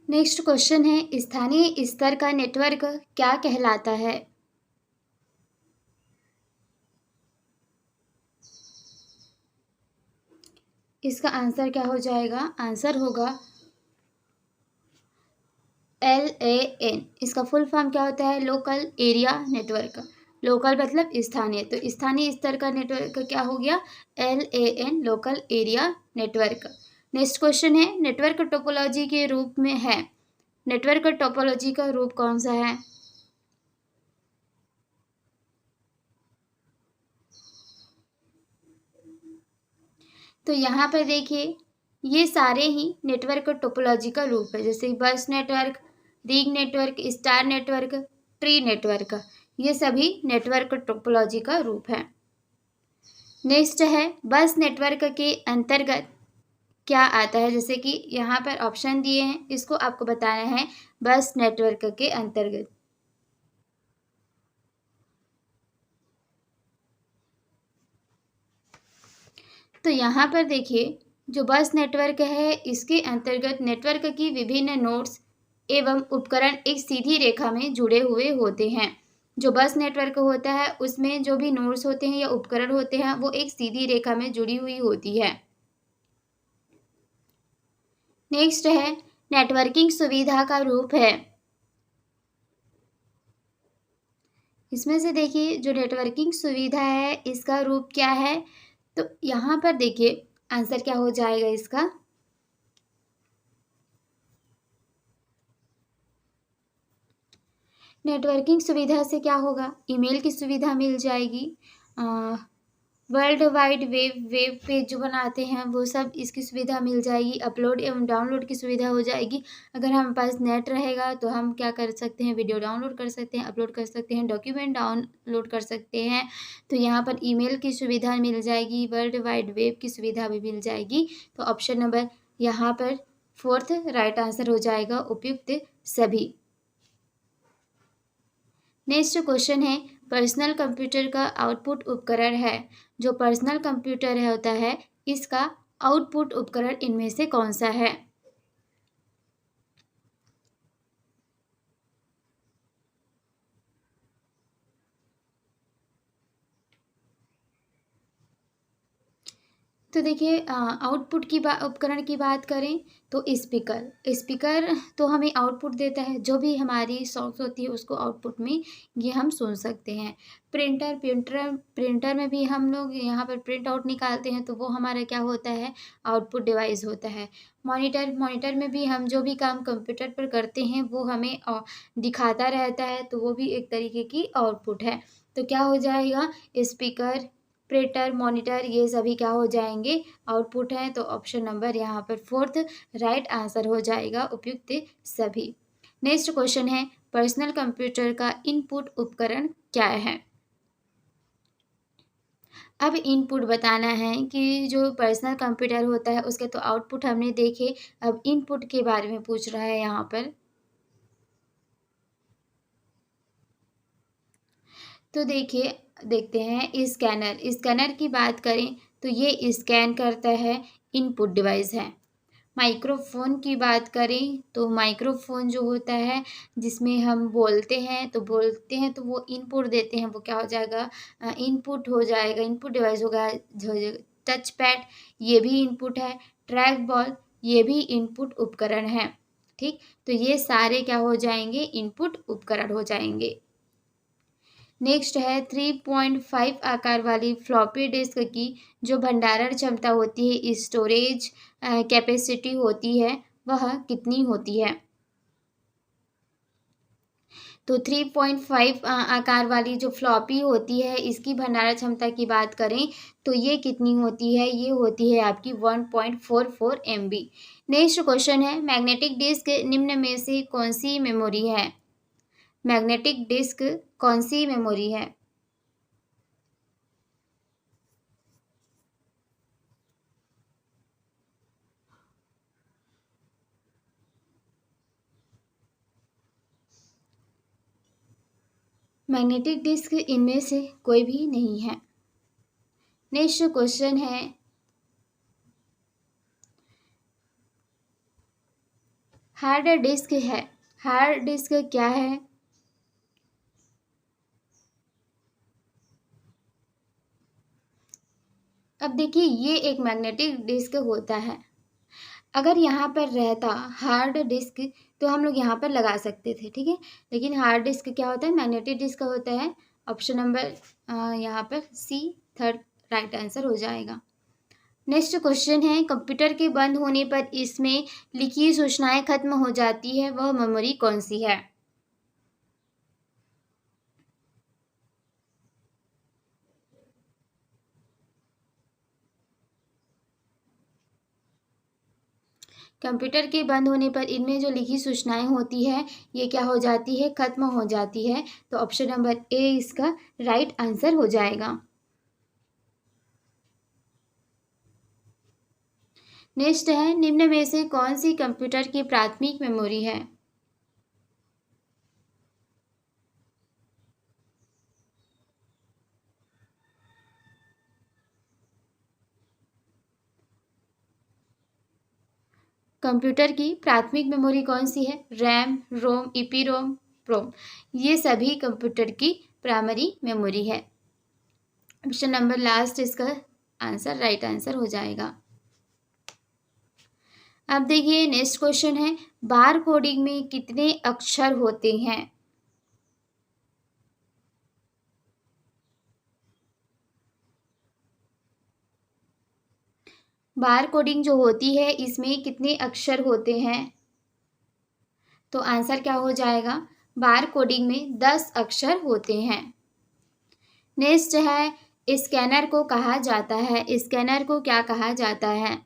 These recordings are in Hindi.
नेक्स्ट क्वेश्चन है, स्थानीय स्तर का नेटवर्क क्या कहलाता है? इसका आंसर क्या हो जाएगा? आंसर होगा LAN। इसका फुल फॉर्म क्या होता है? Local area network. लोकल मतलब स्थानीय, तो स्थानीय स्तर का नेटवर्क क्या हो गया? LAN, local area network. Next question है, नेटवर्क टोपोलॉजी के रूप में है। नेटवर्क टोपोलॉजी का रूप कौन सा है? तो यहाँ पर देखिए, ये सारे ही नेटवर्क टोपोलॉजी का रूप है, जैसे बस network, ring network, star network, tree network, ये सभी नेटवर्क टोपोलॉजी का रूप है। नेक्स्ट है, बस नेटवर्क के अंतर्गत क्या आता है? जैसे कि यहाँ पर ऑप्शन दिए हैं, इसको आपको बताना है बस नेटवर्क के अंतर्गत। तो यहाँ पर देखिए, जो बस नेटवर्क है इसके अंतर्गत नेटवर्क की विभिन्न नोड्स एवं उपकरण एक सीधी रेखा में जुड़े हुए होते हैं। जो बस नेटवर्क होता है उसमें जो भी नोड्स होते हैं या उपकरण होते हैं वो एक सीधी रेखा में जुड़ी हुई होती है। नेक्स्ट है, नेटवर्किंग सुविधा का रूप है। इसमें से देखिए, जो नेटवर्किंग सुविधा है इसका रूप क्या है? तो यहाँ पर देखिए आंसर क्या हो जाएगा इसका? नेटवर्किंग सुविधा से क्या होगा? ईमेल की सुविधा मिल जाएगी, वर्ल्ड वाइड वेब पेज जो बनाते हैं वो सब इसकी सुविधा मिल जाएगी, अपलोड एवं डाउनलोड की सुविधा हो जाएगी। अगर हमारे पास नेट रहेगा तो हम क्या कर सकते हैं? वीडियो डाउनलोड कर सकते हैं, अपलोड कर सकते हैं, डॉक्यूमेंट डाउनलोड कर सकते हैं। तो यहाँ पर ईमेल की सुविधा मिल जाएगी, वर्ल्ड वाइड वेब की सुविधा भी मिल जाएगी। तो ऑप्शन नंबर यहाँ पर 4th राइट आंसर हो जाएगा, उपयुक्त सभी। नेक्स्ट क्वेश्चन है, पर्सनल कंप्यूटर का आउटपुट उपकरण है। जो पर्सनल कंप्यूटर है होता है इसका आउटपुट उपकरण इनमें से कौन सा है? तो देखिए, आउटपुट की उपकरण की बात करें तो स्पीकर। स्पीकर तो हमें आउटपुट देता है, जो भी हमारी सॉन्ग्स होती है उसको आउटपुट में ये हम सुन सकते हैं। प्रिंटर में भी हम लोग यहाँ पर प्रिंट आउट निकालते हैं तो वो हमारा क्या होता है? आउटपुट डिवाइस होता है। मॉनिटर में भी हम जो भी काम कंप्यूटर पर करते हैं वो हमें दिखाता रहता है, तो वो भी एक तरीके की आउटपुट है। तो क्या हो जाएगा? स्पीकर, प्रिंटर, मॉनिटर, ये सभी क्या हो जाएंगे? आउटपुट हैं। तो ऑप्शन नंबर यहाँ पर 4th राइट आंसर हो जाएगा, उपयुक्त सभी। नेक्स्ट क्वेश्चन है, पर्सनल कंप्यूटर का इनपुट उपकरण क्या है? अब इनपुट बताना है कि जो पर्सनल कंप्यूटर होता है उसके तो आउटपुट हमने देखे, अब इनपुट के बारे में पूछ रहा है यहाँ पर। तो देखिए, देखते हैं स्कैनर की बात करें तो ये स्कैन करता है, इनपुट डिवाइस है। माइक्रोफोन की बात करें तो माइक्रोफोन जो होता है जिसमें हम बोलते हैं तो वो इनपुट देते हैं, वो क्या हो जाएगा? इनपुट हो जाएगा, इनपुट डिवाइस होगा। टच पैड ये भी इनपुट है, ट्रैक बॉल ये भी इनपुट उपकरण है। ठीक, तो ये सारे क्या हो जाएंगे? इनपुट उपकरण हो जाएंगे। नेक्स्ट है, 3.5 आकार वाली फ्लॉपी डिस्क की जो भंडारण क्षमता होती है, स्टोरेज कैपेसिटी होती है, वह कितनी होती है? तो 3.5 आकार वाली जो फ्लॉपी होती है इसकी भंडारण क्षमता की बात करें तो ये कितनी होती है? ये होती है आपकी 1.44 MB। नेक्स्ट क्वेश्चन है, मैग्नेटिक डिस्क निम्न में से कौन सी मेमोरी है? मैग्नेटिक डिस्क कौन सी मेमोरी है? मैग्नेटिक डिस्क इनमें से कोई भी नहीं है। नेक्स्ट क्वेश्चन है, हार्ड डिस्क है। हार्ड डिस्क क्या है? अब देखिए, ये एक मैग्नेटिक डिस्क होता है। अगर यहाँ पर रहता हार्ड डिस्क तो हम लोग यहाँ पर लगा सकते थे, ठीक है। लेकिन हार्ड डिस्क क्या होता है? मैग्नेटिक डिस्क होता है। ऑप्शन नंबर यहाँ पर सी थर्ड राइट आंसर हो जाएगा। नेक्स्ट क्वेश्चन है, कंप्यूटर के बंद होने पर इसमें लिखी सूचनाएं खत्म हो जाती है, वह मेमोरी कौन सी है? कंप्यूटर के बंद होने पर इनमें जो लिखी सूचनाएं होती है ये क्या हो जाती है? खत्म हो जाती है। तो ऑप्शन नंबर ए इसका राइट आंसर हो जाएगा। नेक्स्ट है, निम्न में से कौन सी कंप्यूटर की प्राथमिक मेमोरी है? कंप्यूटर की प्राथमिक मेमोरी कौन सी है? रैम, रोम, ईपीरोम, प्रोम। ये सभी कंप्यूटर की प्राइमरी मेमोरी है। ऑप्शन नंबर लास्ट इसका आंसर राइट आंसर हो जाएगा। अब देखिए नेक्स्ट क्वेश्चन है, बार कोडिंग में कितने अक्षर होते हैं? बार कोडिंग जो होती है इसमें कितने अक्षर होते हैं? तो आंसर क्या हो जाएगा? बार कोडिंग में 10 अक्षर होते हैं। नेक्स्ट है, स्कैनर को कहा जाता है, स्कैनर को क्या कहा जाता है?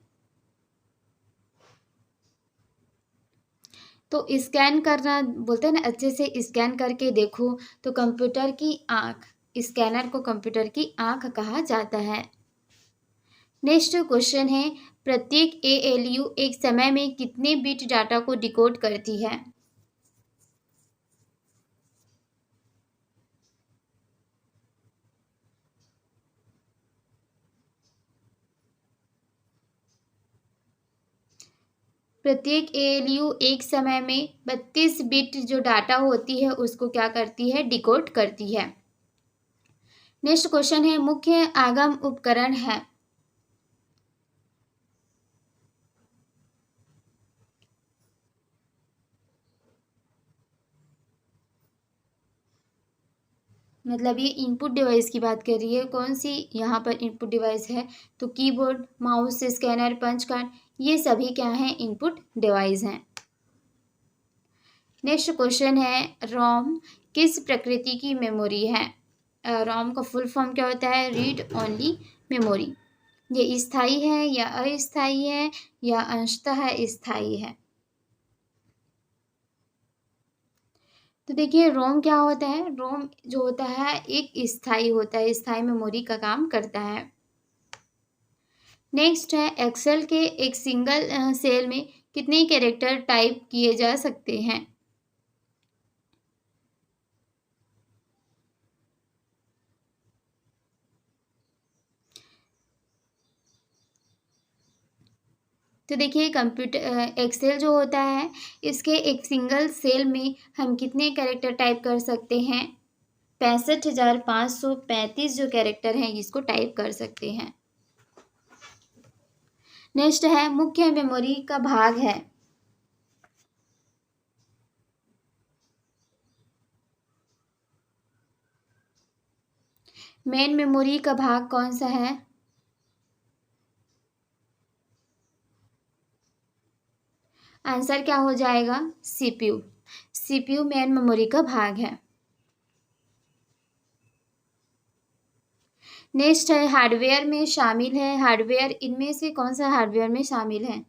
तो स्कैन करना बोलते हैं ना, अच्छे से स्कैन करके देखो। तो कंप्यूटर की आँख, स्कैनर को कंप्यूटर की आँख कहा जाता है। नेक्स्ट क्वेश्चन है, प्रत्येक एएलयू एक समय में कितने बिट डाटा को डिकोड करती है? प्रत्येक एएलयू एक समय में 32 बिट जो डाटा होती है उसको क्या करती है? डिकोड करती है। नेक्स्ट क्वेश्चन है, मुख्य आगम उपकरण है। मतलब ये इनपुट डिवाइस की बात कर रही है, कौन सी यहाँ पर इनपुट डिवाइस है? तो keyboard, mouse, scanner, punch card, ये सभी क्या हैं? इनपुट डिवाइस हैं। नेक्स्ट क्वेश्चन है, रोम किस प्रकृति की मेमोरी है? रोम का फुल फॉर्म क्या होता है? Read only memory. ये स्थायी है या अस्थायी है या अंशतः स्थायी है? तो देखिए रोम क्या होता है? रोम जो होता है एक स्थायी होता है, स्थायी मेमोरी का काम करता है। नेक्स्ट है, एक्सेल के एक सिंगल सेल में कितने कैरेक्टर टाइप किए जा सकते हैं? तो देखिए कंप्यूटर एक्सेल जो होता है इसके एक सिंगल सेल में हम कितने कैरेक्टर टाइप कर सकते हैं? 65,535 जो कैरेक्टर हैं इसको टाइप कर सकते हैं। नेक्स्ट है, मुख्य मेमोरी का भाग है। मेन मेमोरी का भाग कौन सा है? आंसर क्या हो जाएगा? सीपीयू। सीपीयू मेन मेमोरी का भाग है। नेक्स्ट है, हार्डवेयर में शामिल है। हार्डवेयर इनमें से कौन सा हार्डवेयर में शामिल है?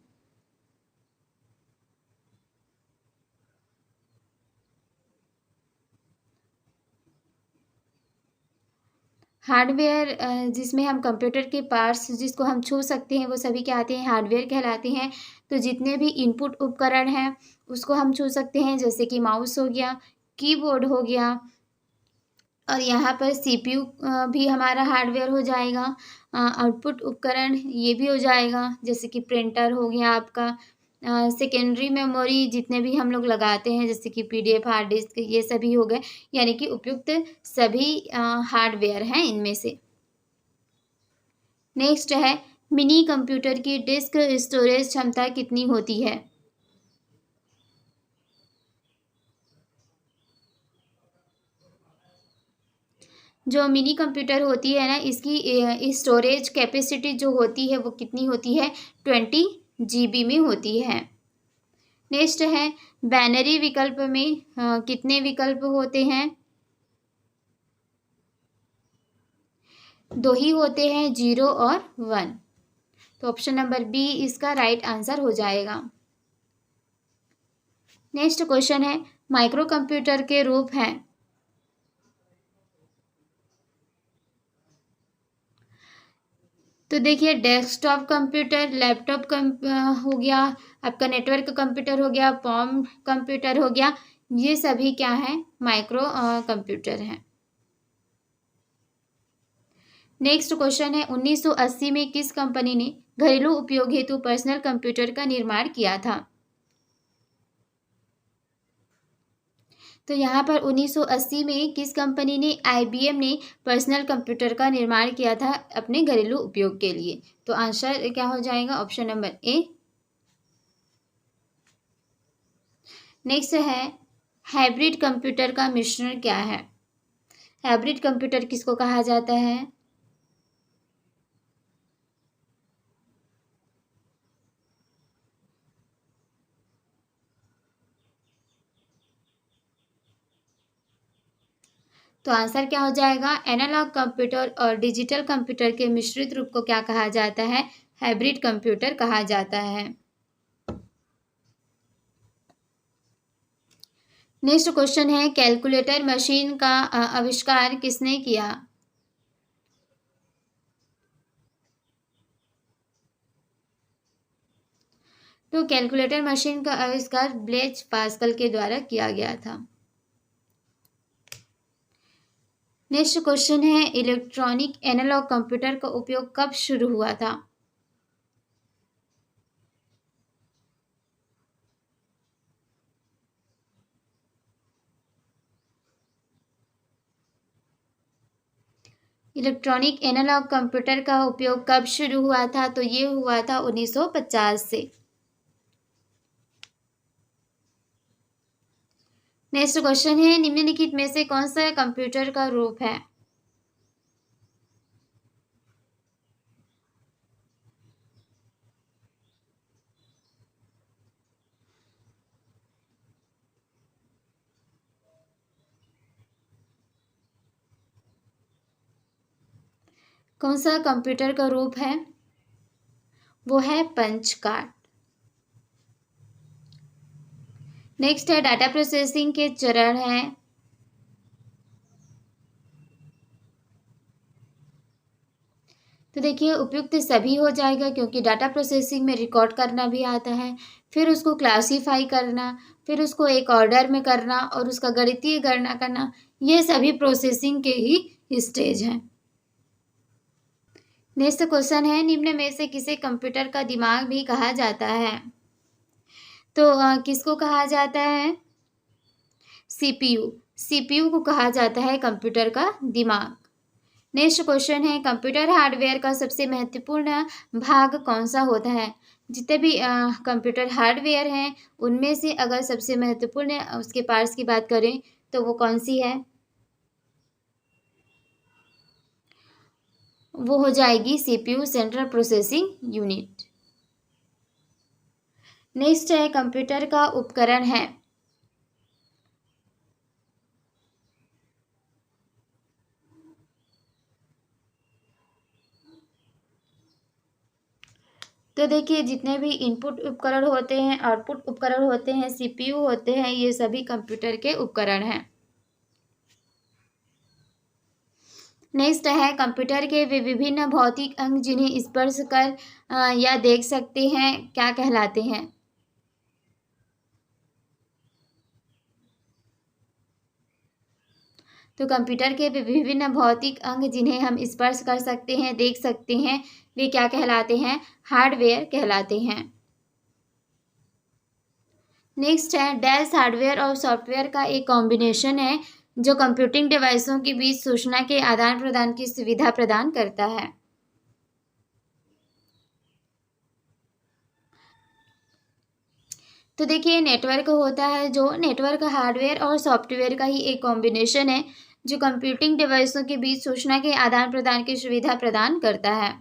हार्डवेयर जिसमें हम कंप्यूटर के पार्ट्स जिसको हम छू सकते हैं वो सभी क्या आते हैं? हार्डवेयर कहलाते हैं। तो जितने भी इनपुट उपकरण हैं उसको हम छू सकते हैं, जैसे कि माउस हो गया, कीबोर्ड हो गया, और यहाँ पर सीपीयू भी हमारा हार्डवेयर हो जाएगा। आउटपुट उपकरण ये भी हो जाएगा, जैसे कि प्रिंटर हो गया आपका, सेकेंडरी मेमोरी जितने भी हम लोग लगाते हैं, जैसे कि PDF, हार्ड डिस्क, ये सभी हो गए, यानी कि उपयुक्त सभी हार्डवेयर हैं इनमें से। नेक्स्ट है, मिनी कंप्यूटर की डिस्क स्टोरेज क्षमता कितनी होती है? जो मिनी कंप्यूटर होती है ना, इसकी स्टोरेज कैपेसिटी जो होती है वो कितनी होती है? 20 GB में होती है। नेक्स्ट है, बाइनरी विकल्प में कितने विकल्प होते हैं? 2 ही होते हैं, 0 और 1। तो ऑप्शन नंबर बी इसका राइट आंसर हो जाएगा। नेक्स्ट क्वेश्चन है, माइक्रो कंप्यूटर के रूप हैं। तो देखिए, डेस्कटॉप कंप्यूटर, लैपटॉप हो गया, आपका नेटवर्क कंप्यूटर हो गया, पॉम कंप्यूटर हो गया, ये सभी क्या है? माइक्रो कंप्यूटर हैं। नेक्स्ट क्वेश्चन है, 1980 में किस कंपनी ने घरेलू उपयोग हेतु पर्सनल कंप्यूटर का निर्माण किया था? तो यहाँ पर 1980 में किस कंपनी ने, IBM ने पर्सनल कंप्यूटर का निर्माण किया था अपने घरेलू उपयोग के लिए? तो आंसर क्या हो जाएगा? Option number A. नेक्स्ट है, हाइब्रिड कंप्यूटर का मिश्रण क्या है? हाइब्रिड कंप्यूटर किसको कहा जाता है? तो आंसर क्या हो जाएगा? एनालॉग कंप्यूटर और डिजिटल कंप्यूटर के मिश्रित रूप को क्या कहा जाता है? हाइब्रिड कंप्यूटर कहा जाता है। नेक्स्ट क्वेश्चन है, कैलकुलेटर मशीन का आविष्कार किसने किया? तो कैलकुलेटर मशीन का आविष्कार ब्लेज पास्कल के द्वारा किया गया था। नेक्स्ट क्वेश्चन है, इलेक्ट्रॉनिक एनालॉग कंप्यूटर का उपयोग कब शुरू हुआ था? इलेक्ट्रॉनिक एनालॉग कंप्यूटर का उपयोग कब शुरू हुआ था? तो ये हुआ था 1950 से। नेक्स्ट क्वेश्चन है, निम्नलिखित में से कौन सा कंप्यूटर का रूप है? कौन सा कंप्यूटर का रूप है? वो है पंच कार्ड। नेक्स्ट है, डाटा प्रोसेसिंग के चरण हैं। तो देखिए, उपयुक्त सभी हो जाएगा, क्योंकि डाटा प्रोसेसिंग में रिकॉर्ड करना भी आता है, फिर उसको क्लासीफाई करना, फिर उसको एक ऑर्डर में करना और उसका गणितीय गणना करना, ये सभी प्रोसेसिंग के ही स्टेज हैं। नेक्स्ट क्वेश्चन है, निम्न में से किसे कंप्यूटर का दिमाग भी कहा जाता है? तो किसको कहा जाता है? CPU। CPU को कहा जाता है कंप्यूटर का दिमाग। नेक्स्ट क्वेश्चन है, कंप्यूटर हार्डवेयर का सबसे महत्वपूर्ण भाग कौन सा होता है? जितने भी कंप्यूटर हार्डवेयर हैं उनमें से अगर सबसे महत्वपूर्ण उसके पार्ट्स की बात करें तो वो कौन सी है? वो हो जाएगी CPU, central processing unit. Next है, कंप्यूटर का उपकरण है। तो देखिए, जितने भी इनपुट उपकरण होते हैं, आउटपुट उपकरण होते हैं, CPU होते हैं, ये सभी कंप्यूटर के उपकरण हैं। नेक्स्ट है, कंप्यूटर के वे विभिन्न भौतिक अंग जिन्हें स्पर्श कर या देख सकते हैं क्या कहलाते हैं? तो कंप्यूटर के वे विभिन्न भौतिक अंग जिन्हें हम स्पर्श कर सकते हैं, देख सकते हैं, वे क्या कहलाते हैं? हार्डवेयर कहलाते हैं। नेक्स्ट है डैश हार्डवेयर और सॉफ्टवेयर का एक कॉम्बिनेशन है जो कंप्यूटिंग डिवाइसों के बीच सूचना के आदान प्रदान की सुविधा प्रदान करता है। तो देखिए नेटवर्क होता है जो नेटवर्क हार्डवेयर और सॉफ्टवेयर का ही एक कॉम्बिनेशन है जो कंप्यूटिंग डिवाइसों के बीच सूचना के आदान प्रदान की सुविधा प्रदान करता है।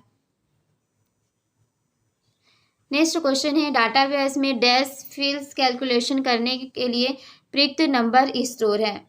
नेक्स्ट क्वेश्चन है डाटाबेस में डैश फील्ड्स कैलकुलेशन करने के लिए प्रयुक्त नंबर स्टोर है।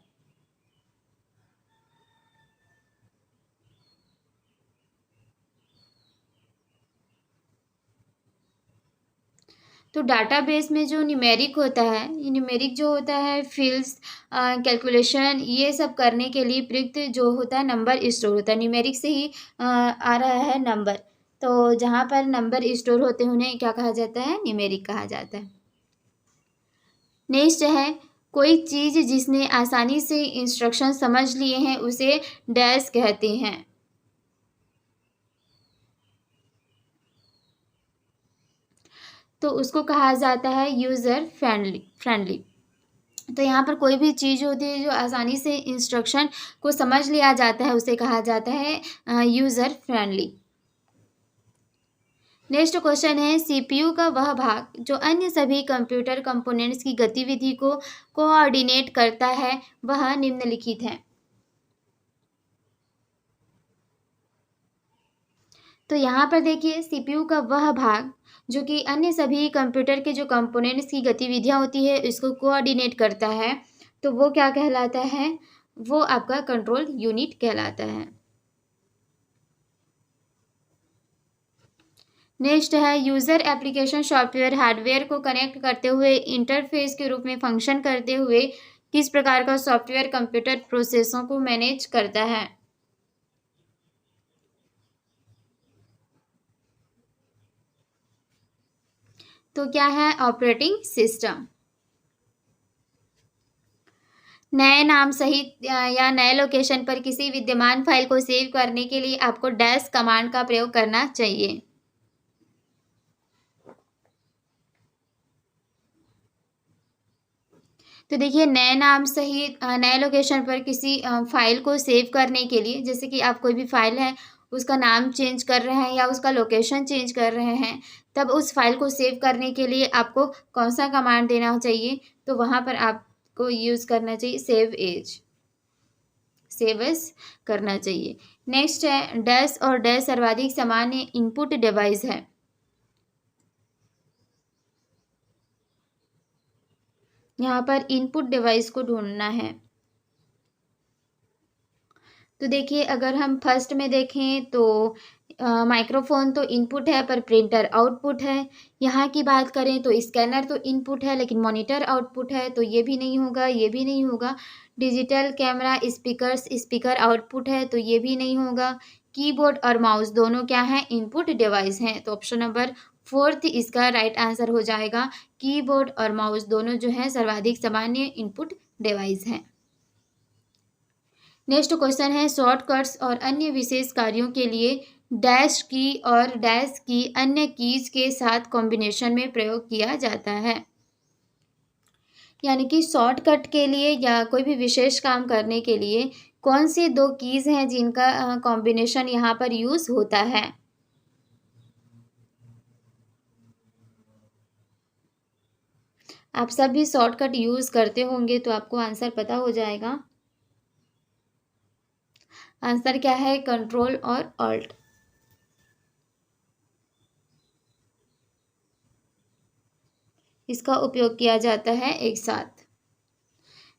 तो डाटाबेस में जो न्यूमेरिक होता है, ये न्यूमेरिक जो होता है फील्ड्स कैलकुलेशन ये सब करने के लिए प्रयुक्त जो होता है नंबर स्टोर होता है। न्यूमेरिक से ही आ रहा है नंबर, तो जहाँ पर नंबर स्टोर होते हैं उन्हें क्या कहा जाता है, न्यूमेरिक कहा जाता है। नेक्स्ट है कोई चीज़ जिसने आसानी से इंस्ट्रक्शन समझ लिए हैं उसे डैश कहते हैं। तो उसको कहा जाता है यूज़र फ्रेंडली। तो यहाँ पर कोई भी चीज़ होती है जो आसानी से इंस्ट्रक्शन को समझ लिया जाता है उसे कहा जाता है यूज़र फ्रेंडली। नेक्स्ट क्वेश्चन है सीपीयू का वह भाग जो अन्य सभी कंप्यूटर कंपोनेंट्स की गतिविधि को कोऑर्डिनेट करता है वह निम्नलिखित है। तो यहाँ पर देखिए सीपीयू का वह भाग जो कि अन्य सभी कंप्यूटर के जो कंपोनेंट्स की गतिविधियाँ होती है इसको कोऑर्डिनेट करता है, तो वो क्या कहलाता है, वो आपका कंट्रोल यूनिट कहलाता है। नेक्स्ट है यूज़र एप्लीकेशन सॉफ्टवेयर हार्डवेयर को कनेक्ट करते हुए इंटरफेस के रूप में फंक्शन करते हुए किस प्रकार का सॉफ्टवेयर कंप्यूटर प्रोसेसों को मैनेज करता है। तो क्या है, ऑपरेटिंग सिस्टम। नए नाम सहित या नए लोकेशन पर किसी विद्यमान फाइल को सेव करने के लिए आपको डैश कमांड का प्रयोग करना चाहिए। तो देखिए नए नाम सहित नए लोकेशन पर किसी फाइल को सेव करने के लिए, जैसे कि आप कोई भी फाइल है उसका नाम चेंज कर रहे हैं या उसका लोकेशन चेंज कर रहे हैं, तब उस फाइल को सेव करने के लिए आपको कौन सा कमांड देना चाहिए, तो वहाँ पर आपको यूज़ करना चाहिए सेव एज करना चाहिए। नेक्स्ट है डैश और डैश सर्वाधिक सामान्य इनपुट डिवाइस है। यहाँ पर इनपुट डिवाइस को ढूंढना है। तो देखिए अगर हम फर्स्ट में देखें तो माइक्रोफोन तो इनपुट है पर प्रिंटर आउटपुट है। यहाँ की बात करें तो स्कैनर तो इनपुट है लेकिन मॉनिटर आउटपुट है, तो ये भी नहीं होगा, ये भी नहीं होगा। डिजिटल कैमरा स्पीकर आउटपुट है, तो ये भी नहीं होगा। कीबोर्ड और माउस दोनों क्या हैं, इनपुट डिवाइस हैं, तो ऑप्शन नंबर फोर्थ इसका राइट आंसर हो जाएगा। कीबोर्ड और माउस दोनों जो है सर्वाधिक सामान्य इनपुट डिवाइस हैं। नेक्स्ट क्वेश्चन है शॉर्टकट्स और अन्य विशेष कार्यों के लिए डैश की और डैश की अन्य कीज के साथ कॉम्बिनेशन में प्रयोग किया जाता है। यानी कि शॉर्टकट के लिए या कोई भी विशेष काम करने के लिए कौन सी दो कीज हैं जिनका कॉम्बिनेशन यहाँ पर यूज़ होता है। आप सब भी शॉर्टकट यूज़ करते होंगे तो आपको आंसर पता हो जाएगा। आंसर क्या है, कंट्रोल और ऑल्ट। इसका उपयोग किया जाता है एक साथ।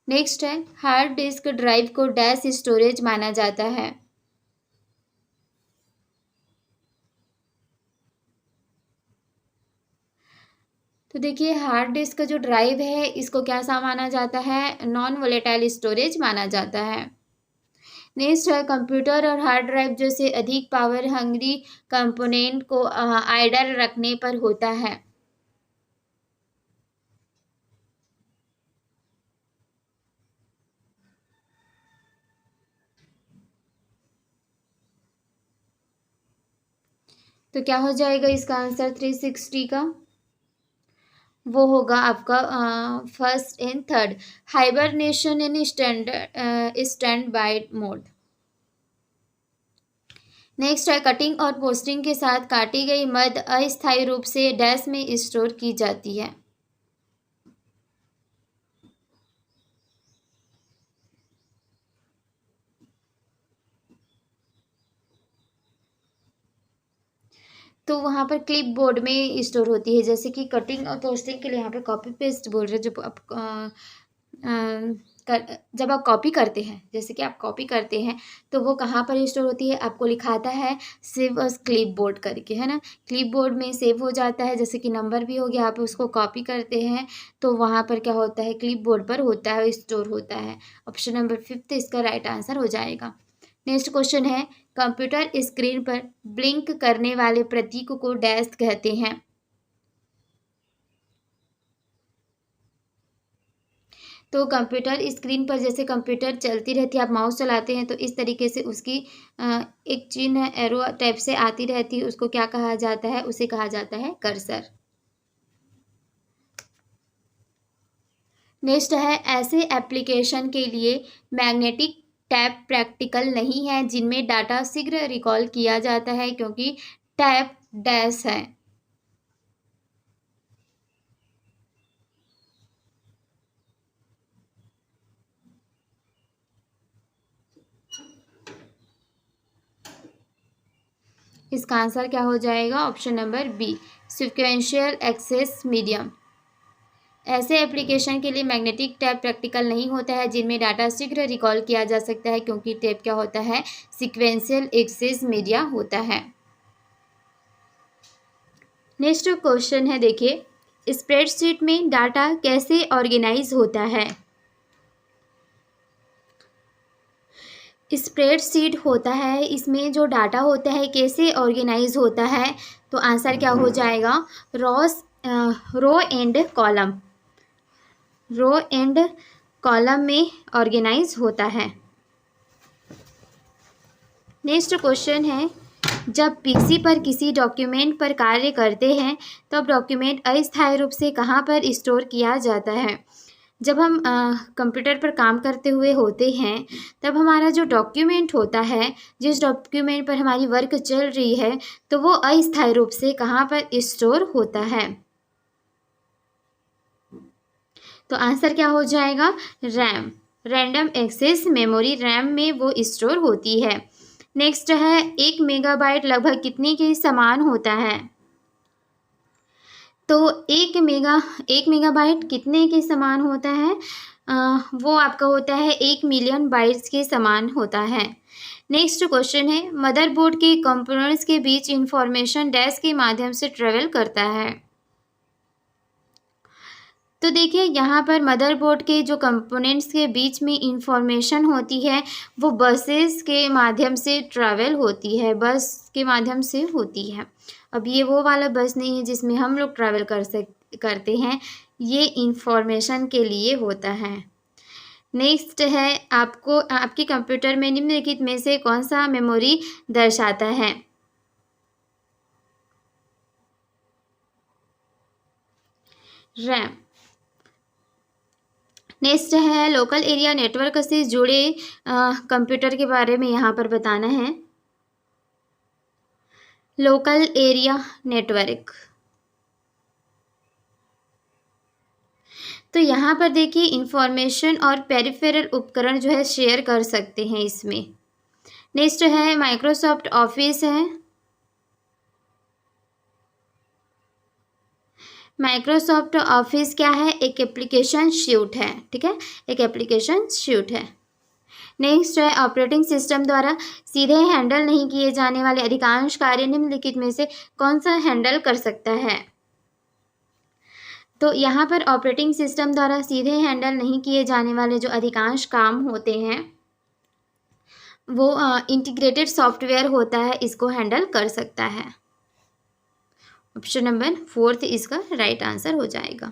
नेक्स्ट है हार्ड डिस्क ड्राइव को डैश स्टोरेज माना जाता है। तो देखिए हार्ड डिस्क का जो ड्राइव है इसको क्या सा माना जाता है, नॉन वोलेटाइल स्टोरेज माना जाता है। नेक्स्ट है कंप्यूटर और हार्ड ड्राइव जैसे अधिक पावर हंग्री कंपोनेंट को आइडल रखने पर होता है। तो क्या हो जाएगा इसका आंसर 360 का वो होगा आपका first and third. Hibernation in stand by mode. Next है कटिंग और पोस्टिंग के साथ काटी गई मद अस्थायी रूप से डैश में स्टोर की जाती है। तो वहाँ पर क्लिप बोर्ड में स्टोर होती है। जैसे कि कटिंग और पोस्टिंग के लिए यहाँ पे कॉपी पेस्ट बोल रहे हैं। जब आप जब आप कॉपी करते हैं, जैसे कि आप कॉपी करते हैं तो वो कहाँ पर स्टोर होती है, आपको लिखा आता है सेव अस क्लिप बोर्ड करके, है ना। क्लिप बोर्ड में सेव हो जाता है, जैसे कि नंबर भी हो गया, आप उसको कॉपी करते हैं तो वहाँ पर क्या होता है, क्लिप बोर्ड पर होता है, स्टोर होता है। ऑप्शन नंबर 5 इसका राइट आंसर हो जाएगा। नेक्स्ट क्वेश्चन है कंप्यूटर स्क्रीन पर ब्लिंक करने वाले प्रतीक को डैश कहते हैं। तो कंप्यूटर स्क्रीन पर जैसे कंप्यूटर चलती रहती है, आप माउस चलाते हैं तो इस तरीके से उसकी एक चिन्ह एरो टाइप से आती रहती है, उसको क्या कहा जाता है, उसे कहा जाता है कर्सर। नेक्स्ट है ऐसे एप्लीकेशन के लिए मैग्नेटिक टैब प्रैक्टिकल नहीं है जिनमें डाटा शीघ्र रिकॉल किया जाता है, क्योंकि टैब डैश है। इसका आंसर क्या हो जाएगा, option number B, sequential access medium. ऐसे एप्लीकेशन के लिए मैग्नेटिक टैब प्रैक्टिकल नहीं होता है जिनमें डाटा शीघ्र रिकॉल किया जा सकता है, क्योंकि टैब क्या होता है, सीक्वेंशियल एक्सेस मीडिया होता है। नेक्स्ट क्वेश्चन है, देखिए स्प्रेडशीट में डाटा कैसे ऑर्गेनाइज होता है। स्प्रेडशीट होता है, इसमें जो डाटा होता है कैसे ऑर्गेनाइज होता है, तो आंसर क्या हो जाएगा, row and column. Row and column में ऑर्गेनाइज होता है। नेक्स्ट क्वेश्चन है, जब पीसी पर किसी डॉक्यूमेंट पर कार्य करते हैं तब डॉक्यूमेंट अस्थायी रूप से कहाँ पर स्टोर किया जाता है। जब हम कंप्यूटर पर काम करते हुए होते हैं तब हमारा जो डॉक्यूमेंट होता है, जिस डॉक्यूमेंट पर हमारी वर्क चल रही है, तो वो अस्थायी रूप से कहाँ पर स्टोर होता है। तो आंसर क्या हो जाएगा, RAM, random access memory, RAM में वो स्टोर होती है। नेक्स्ट है 1 मेगाबाइट लगभग कितने के समान होता है। तो 1 मेगाबाइट कितने के समान होता है, वो आपका होता है 1 मिलियन बाइट्स के समान होता है। नेक्स्ट क्वेश्चन है, मदरबोर्ड के कंपोनेंट्स के बीच इंफॉर्मेशन डैश के माध्यम से ट्रेवल करता है। तो देखिए यहाँ पर मदरबोर्ड के जो कंपोनेंट्स के बीच में इंफॉर्मेशन होती है वो बसेस के माध्यम से ट्रैवल होती है, बस के माध्यम से होती है। अब ये वो वाला बस नहीं है जिसमें हम लोग ट्रैवल करते हैं, ये इंफॉर्मेशन के लिए होता है। नेक्स्ट है, आपको आपके कंप्यूटर में निम्नलिखित में से कौन सा मेमोरी दर्शाता है। रैम। नेक्स्ट है लोकल एरिया नेटवर्क से जुड़े कंप्यूटर के बारे में यहाँ पर बताना है। लोकल एरिया नेटवर्क, तो यहाँ पर देखिए इंफॉर्मेशन और पेरिफेरल उपकरण जो है शेयर कर सकते हैं इसमें। नेक्स्ट है माइक्रोसॉफ्ट ऑफिस है। माइक्रोसॉफ्ट ऑफिस क्या है, एक एप्लीकेशन सूट है, ठीक है, एक एप्लीकेशन सूट है। नेक्स्ट है ऑपरेटिंग सिस्टम द्वारा सीधे हैंडल नहीं किए जाने वाले अधिकांश कार्य निम्नलिखित में से कौन सा हैंडल कर सकता है। तो यहाँ पर ऑपरेटिंग सिस्टम द्वारा सीधे हैंडल नहीं किए जाने वाले जो अधिकांश काम होते हैं वो इंटीग्रेटेड सॉफ्टवेयर होता है, इसको हैंडल कर सकता है। ऑप्शन नंबर 4 इसका राइट आंसर हो जाएगा।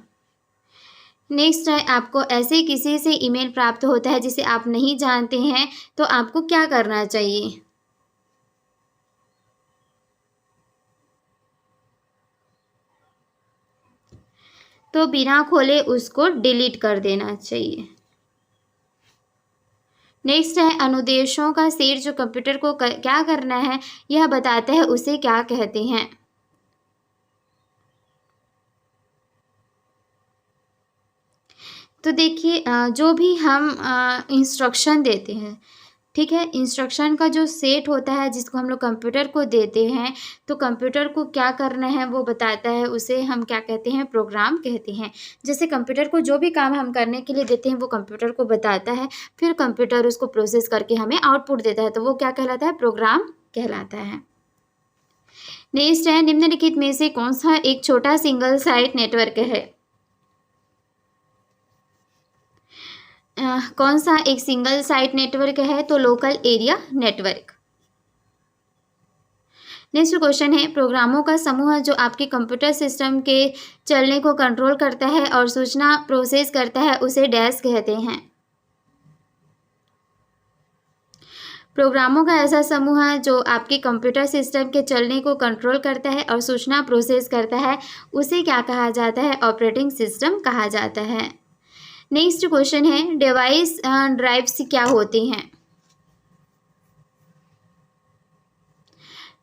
नेक्स्ट है, आपको ऐसे किसी से ईमेल प्राप्त होता है जिसे आप नहीं जानते हैं, तो आपको क्या करना चाहिए। तो बिना खोले उसको डिलीट कर देना चाहिए। नेक्स्ट है अनुदेशों का सेट जो कंप्यूटर को क्या करना है यह बताता है, उसे क्या कहते हैं। तो देखिए जो भी हम इंस्ट्रक्शन देते हैं, ठीक है, इंस्ट्रक्शन का जो सेट होता है जिसको हम लोग कंप्यूटर को देते हैं, तो कंप्यूटर को क्या करना है वो बताता है, उसे हम क्या कहते हैं, प्रोग्राम कहते हैं। जैसे कंप्यूटर को जो भी काम हम करने के लिए देते हैं वो कंप्यूटर को बताता है, फिर कंप्यूटर उसको प्रोसेस करके हमें आउटपुट देता है, तो वो क्या कहलाता है, प्रोग्राम कहलाता है। नेक्स्ट है निम्नलिखित में से कौन सा एक छोटा सिंगल साइट नेटवर्क है। कौन सा एक सिंगल साइट नेटवर्क है, तो local area network. Next question है प्रोग्रामों का समूह जो आपके कंप्यूटर सिस्टम के चलने को कंट्रोल करता है और सूचना प्रोसेस करता है उसे डैश कहते हैं। प्रोग्रामों का ऐसा समूह है जो आपके कंप्यूटर सिस्टम के चलने को कंट्रोल करता है और सूचना प्रोसेस करता है, उसे क्या कहा जाता है, ऑपरेटिंग सिस्टम कहा जाता है। नेक्स्ट क्वेश्चन है डिवाइस ड्राइव्स क्या होते हैं।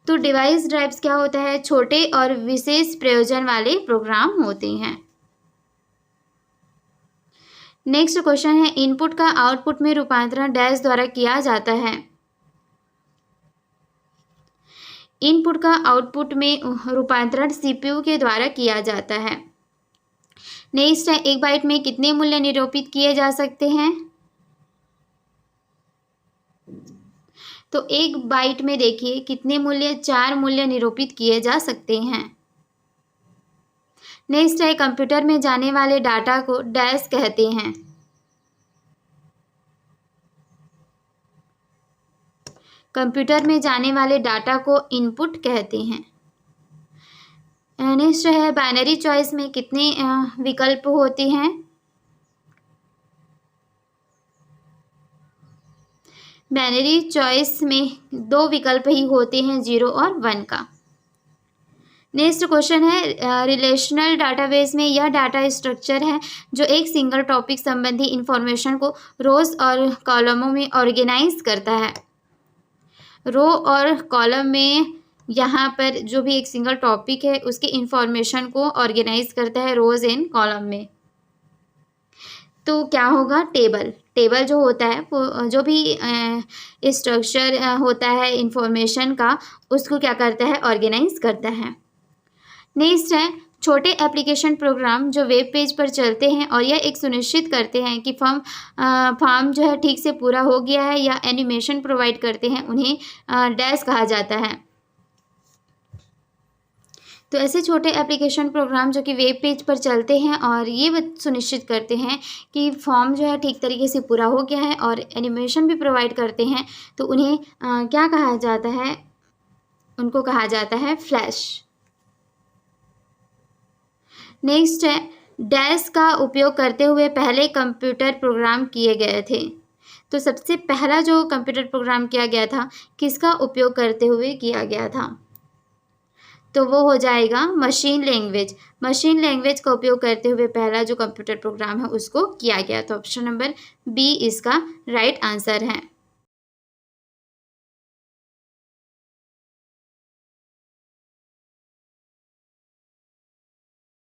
तो डिवाइस ड्राइव्स क्या होता है, छोटे और विशेष प्रयोजन वाले प्रोग्राम होते हैं। नेक्स्ट क्वेश्चन है इनपुट का आउटपुट में रूपांतरण डैश द्वारा किया जाता है। इनपुट का आउटपुट में रूपांतरण सीपीयू के द्वारा किया जाता है। नेक्स्ट है एक बाइट में कितने मूल्य निरूपित किए जा सकते हैं। तो एक बाइट में देखिए कितने मूल्य, 4 मूल्य निरूपित किए जा सकते हैं। नेक्स्ट है कंप्यूटर में जाने वाले डाटा को डैश कहते हैं। कंप्यूटर में जाने वाले डाटा को इनपुट कहते हैं। नेक्स्ट है बाइनरी चॉइस में कितने विकल्प होते हैं। बाइनरी चॉइस में 2 विकल्प ही होते हैं, 0 और 1 का। नेक्स्ट क्वेश्चन है रिलेशनल डाटाबेस में यह डाटा स्ट्रक्चर है जो एक सिंगल टॉपिक संबंधी इंफॉर्मेशन को रोज और कॉलमों में ऑर्गेनाइज करता है। रो और कॉलम में यहाँ पर जो भी एक सिंगल टॉपिक है उसके इंफॉर्मेशन को ऑर्गेनाइज करता है रोज एंड कॉलम में। तो क्या होगा, टेबल। टेबल जो होता है वो जो भी स्ट्रक्चर होता है इंफॉर्मेशन का उसको क्या करता है, ऑर्गेनाइज करता है। नेक्स्ट है छोटे एप्लीकेशन प्रोग्राम जो वेब पेज पर चलते हैं और यह एक सुनिश्चित करते हैं कि फॉर्म जो है ठीक से पूरा हो गया है या एनिमेशन प्रोवाइड करते हैं, उन्हें डैश कहा जाता है। तो ऐसे छोटे एप्लीकेशन प्रोग्राम जो कि वेब पेज पर चलते हैं और ये सुनिश्चित करते हैं कि फॉर्म जो है ठीक तरीके से पूरा हो गया है और एनिमेशन भी प्रोवाइड करते हैं, तो उन्हें क्या कहा जाता है, उनको कहा जाता है फ्लैश। नेक्स्ट है डैश का उपयोग करते हुए पहले कंप्यूटर प्रोग्राम किए गए थे। तो सबसे पहला जो कंप्यूटर प्रोग्राम किया गया था किसका उपयोग करते हुए किया गया था, तो वो हो जाएगा मशीन लैंग्वेज। मशीन लैंग्वेज का उपयोग करते हुए पहला जो कंप्यूटर प्रोग्राम है उसको किया गया। तो ऑप्शन नंबर बी इसका राइट आंसर है।